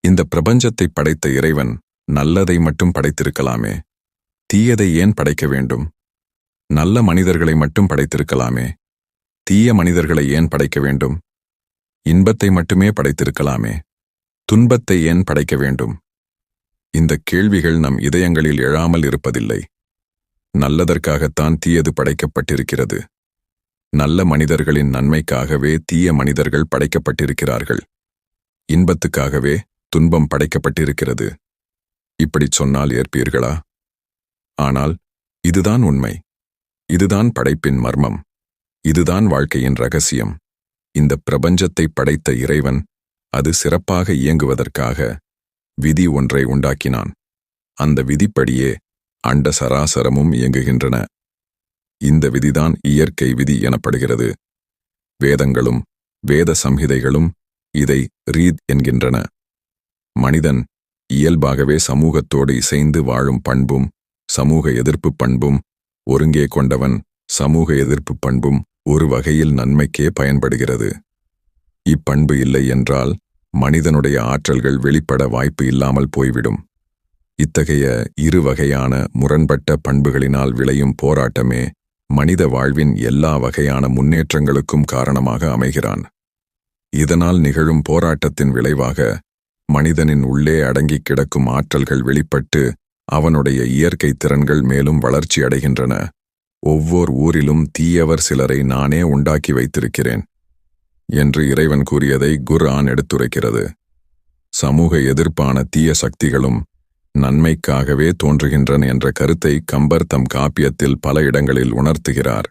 இந்த பிரபஞ்சத்தை படைத்த இறைவன் நல்லதை மட்டும் படைத்திருக்கலாமே, தீயதை ஏன் படைக்க வேண்டும்? நல்ல மனிதர்களை மட்டும் படைத்திருக்கலாமே, தீய மனிதர்களை ஏன் படைக்க வேண்டும்? இன்பத்தை மட்டுமே படைத்திருக்கலாமே, துன்பத்தை ஏன் படைக்க வேண்டும்? இந்த கேள்விகள் நம் இதயங்களில் எழாமல் இருப்பதில்லை. நல்லதற்காகத்தான் தீயது படைக்கப்பட்டிருக்கிறது. நல்ல மனிதர்களின் நன்மைக்காகவே தீய மனிதர்கள் படைக்கப்பட்டிருக்கிறார்கள். இன்பத்துக்காகவே துன்பம் படைக்கப்பட்டிருக்கிறது. இப்படிச் சொன்னால் ஏற்பீர்களா? ஆனால் இதுதான் உண்மை. இதுதான் படைப்பின் மர்மம். இதுதான் வாழ்க்கையின் ரகசியம். இந்த பிரபஞ்சத்தை படைத்த இறைவன் அது சிறப்பாக இயங்குவதற்காக விதி ஒன்றை உண்டாக்கினான். அந்த விதிப்படியே அண்ட சராசரமும் இயங்குகின்றன. இந்த விதிதான் இயற்கை விதி எனப்படுகிறது. வேதங்களும் வேத சம்ஹிதைகளும் இதை ரீத் என்கின்றன. மனிதன் இயல்பாகவே சமூகத்தோடு இசைந்து வாழும் பண்பும் சமூக எதிர்ப்பு பண்பும் ஒருங்கே கொண்டவன். சமூக எதிர்ப்பு பண்பும் ஒரு வகையில் நன்மைக்கே பயன்படுகிறது. இப்பண்பு இல்லை என்றால் மனிதனுடைய ஆற்றல்கள் வெளிப்பட வாய்ப்பு இல்லாமல் போய்விடும். இத்தகைய இரு வகையான முரண்பட்ட பண்புகளினால் விளையும் போராட்டமே மனித வாழ்வின் எல்லா வகையான முன்னேற்றங்களுக்கும் காரணமாக அமைகிறான். இதனால் நிகழும் போராட்டத்தின் விளைவாக மனிதனின் உள்ளே அடங்கிக் கிடக்கும் ஆற்றல்கள் வெளிப்பட்டு அவனுடைய இயற்கை திறன்கள் மேலும் வளர்ச்சி அடைகின்றன. ஒவ்வொரு ஊரிலும் தீயவர் சிலரை நானே உண்டாக்கி வைத்திருக்கிறேன் என்று இறைவன் கூறியதை குர்ஆன் எடுத்துரைக்கிறது. சமூக எதிர்ப்பான தீய சக்திகளும் நன்மைக்காகவே தோன்றுகின்றன என்ற கருத்தை கம்பர் தம் காப்பியத்தில் பல இடங்களில் உணர்த்துகிறார்.